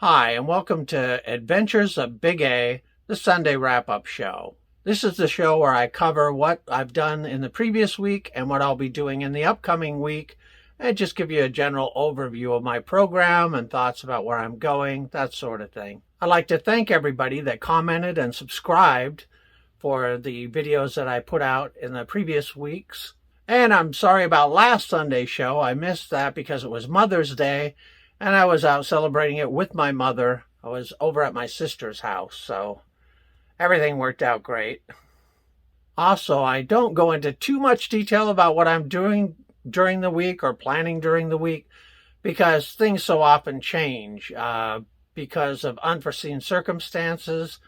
Hi, and welcome to Adventures of Big A, the Sunday wrap-up show. This is the show where I cover what I've done in the previous week and what I'll be doing in the upcoming week, and just give you a general overview of my program and thoughts about where I'm going, that sort of thing. I'd like to thank everybody that commented and subscribed for the videos that I put out in the previous weeks. And I'm sorry about last Sunday's show. I missed that because it was Mother's Day, and I was out celebrating it with my mother. I was over at my sister's house, so everything worked out great. Also, I don't go into too much detail about what I'm doing during the week or planning during the week because things so often change because of unforeseen circumstances.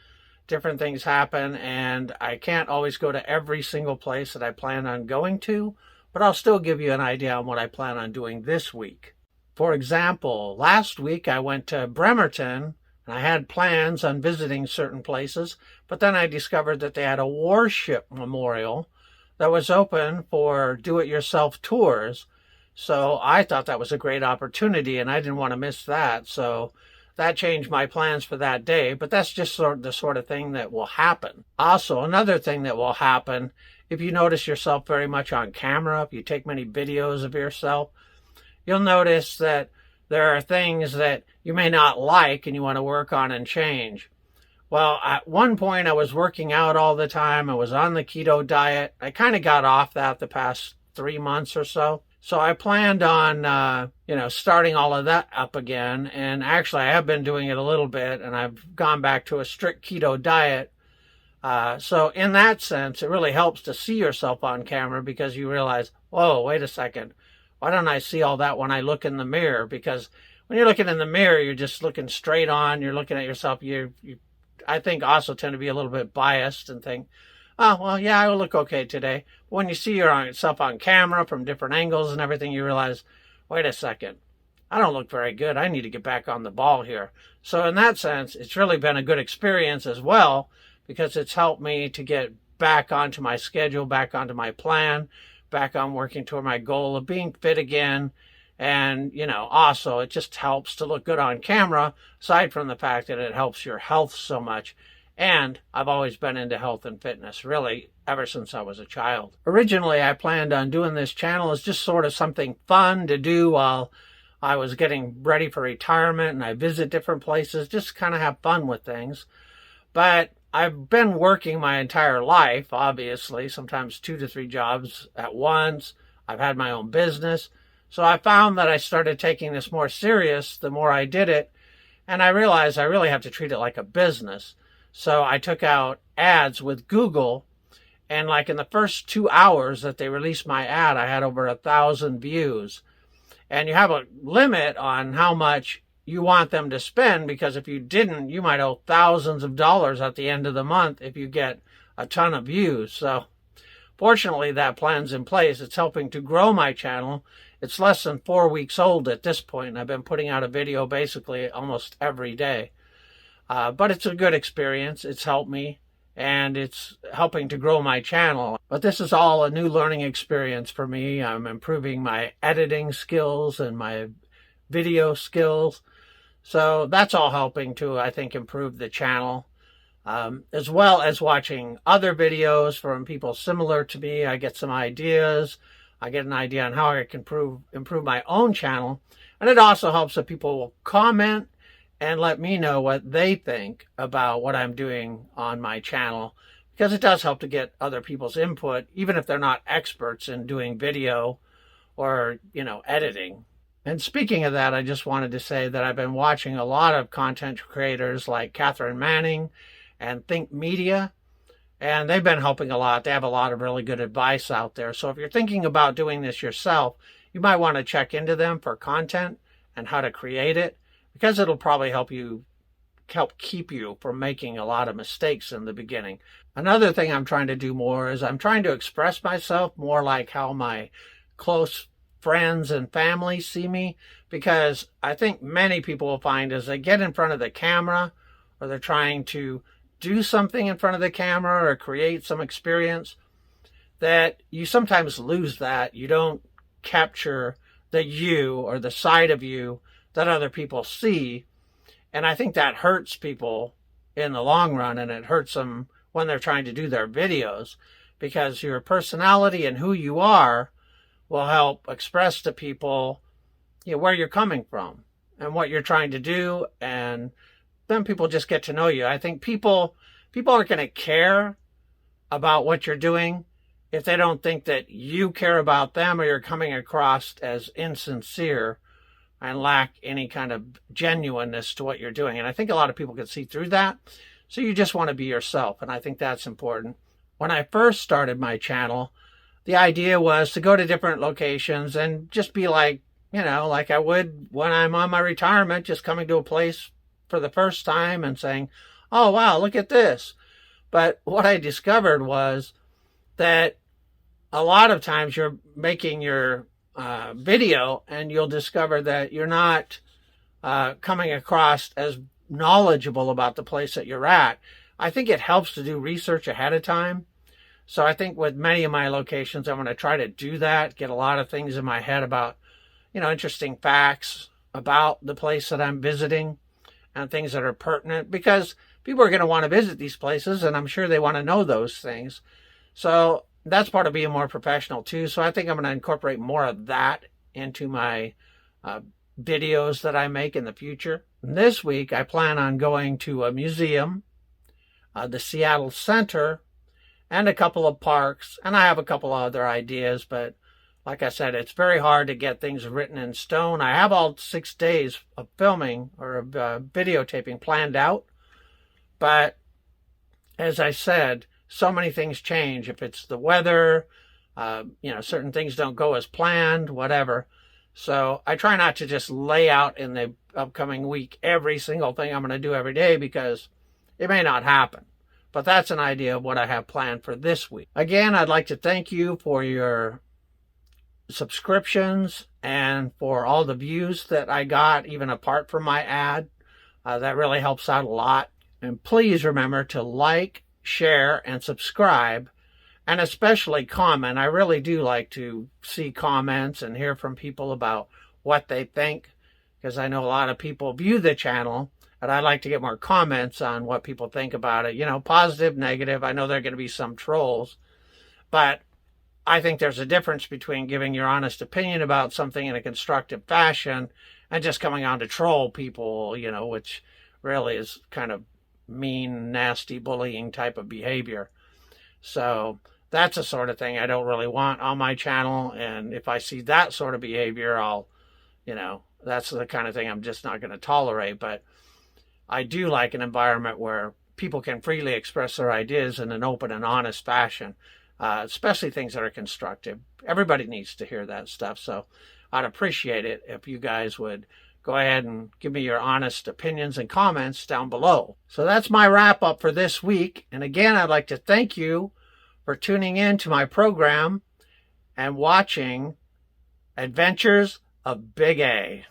Different things happen, and I can't always go to every single place that I plan on going to, but I'll still give you an idea on what I plan on doing this week. For example, last week I went to Bremerton, and I had plans on visiting certain places, but then I discovered that they had a warship memorial that was open for do-it-yourself tours. So I thought that was a great opportunity, and I didn't want to miss that. So that changed my plans for that day, but that's just the sort of thing that will happen. Also, another thing that will happen, if you notice yourself very much on camera, if you take many videos of yourself, you'll notice that there are things that you may not like and you want to work on and change. Well, at one point I was working out all the time. I was on the keto diet. I kind of got off that the past 3 months or so. So I planned on, starting all of that up again. And actually, I have been doing it a little bit, and I've gone back to a strict keto diet. So in that sense, it really helps to see yourself on camera because you realize, whoa, wait a second. Why don't I see all that when I look in the mirror? Because when you're looking in the mirror, you're just looking straight on. You're looking at yourself. I think, also tend to be a little bit biased and think, oh, well, yeah, I will look okay today. But when you see yourself on camera from different angles and everything, you realize, wait a second, I don't look very good. I need to get back on the ball here. So in that sense, it's really been a good experience as well because it's helped me to get back onto my schedule, back onto my plan, back on working toward my goal of being fit again. And, also it just helps to look good on camera, aside from the fact that it helps your health so much. And I've always been into health and fitness, really, ever since I was a child. Originally, I planned on doing this channel as just sort of something fun to do while I was getting ready for retirement and I visit different places, just kind of have fun with things. But I've been working my entire life, obviously, sometimes 2 to 3 jobs at once. I've had my own business. So I found that I started taking this more serious the more I did it. And I realized I really have to treat it like a business. So I took out ads with Google, and like in the first 2 hours that they released my ad, I had over 1,000 views. And you have a limit on how much you want them to spend, because if you didn't, you might owe thousands of dollars at the end of the month if you get a ton of views. So fortunately, that plan's in place. It's helping to grow my channel. It's less than 4 weeks old at this point, and I've been putting out a video basically almost every day. But it's a good experience. It's helped me, and it's helping to grow my channel. But this is all a new learning experience for me. I'm improving my editing skills and my video skills. So that's all helping to, I think, improve the channel. As well as watching other videos from people similar to me. I get some ideas. I get an idea on how I can improve my own channel. And it also helps that people will comment and let me know what they think about what I'm doing on my channel, because it does help to get other people's input, even if they're not experts in doing video or, editing. And speaking of that, I just wanted to say that I've been watching a lot of content creators like Catherine Manning and Think Media, and they've been helping a lot. They have a lot of really good advice out there. So if you're thinking about doing this yourself, you might want to check into them for content and how to create it, because it'll probably help keep you from making a lot of mistakes in the beginning. Another thing I'm trying to do more is I'm trying to express myself more like how my close friends and family see me, because I think many people will find as they get in front of the camera or they're trying to do something in front of the camera or create some experience, that you sometimes lose that. You don't capture the you or the side of you that other people see. And I think that hurts people in the long run, and it hurts them when they're trying to do their videos, because your personality and who you are will help express to people, where you're coming from and what you're trying to do, and then people just get to know you. I think people aren't going to care about what you're doing if they don't think that you care about them, or you're coming across as insincere and lack any kind of genuineness to what you're doing. And I think a lot of people can see through that. So you just want to be yourself. And I think that's important. When I first started my channel, the idea was to go to different locations and just be like I would when I'm on my retirement, just coming to a place for the first time and saying, oh, wow, look at this. But what I discovered was that a lot of times you're making your video and you'll discover that you're not coming across as knowledgeable about the place that you're at. I think it helps to do research ahead of time. So I think with many of my locations, I'm going to try to do that, get a lot of things in my head about, interesting facts about the place that I'm visiting and things that are pertinent, because people are going to want to visit these places, and I'm sure they want to know those things. So that's part of being more professional too. So I think I'm going to incorporate more of that into my videos that I make in the future. And this week, I plan on going to a museum, the Seattle Center, and a couple of parks. And I have a couple of other ideas, but like I said, it's very hard to get things written in stone. I have all 6 days of filming or of videotaping planned out. But as I said, so many things change. If it's the weather, certain things don't go as planned, whatever. So I try not to just lay out in the upcoming week every single thing I'm going to do every day, because it may not happen. But that's an idea of what I have planned for this week. Again, I'd like to thank you for your subscriptions and for all the views that I got, even apart from my ad. That really helps out a lot. And please remember to like, share, and subscribe, and especially comment. I really do like to see comments and hear from people about what they think, because I know a lot of people view the channel, and I'd like to get more comments on what people think about it. Positive, negative. I know there are going to be some trolls, but I think there's a difference between giving your honest opinion about something in a constructive fashion and just coming on to troll people, which really is kind of mean, nasty, bullying type of behavior. So that's the sort of thing I don't really want on my channel. And if I see that sort of behavior, that's the kind of thing I'm just not going to tolerate. But I do like an environment where people can freely express their ideas in an open and honest fashion, especially things that are constructive. Everybody needs to hear that stuff. So I'd appreciate it if you guys would go ahead and give me your honest opinions and comments down below. So that's my wrap up for this week. And again, I'd like to thank you for tuning in to my program and watching Adventures of Big A.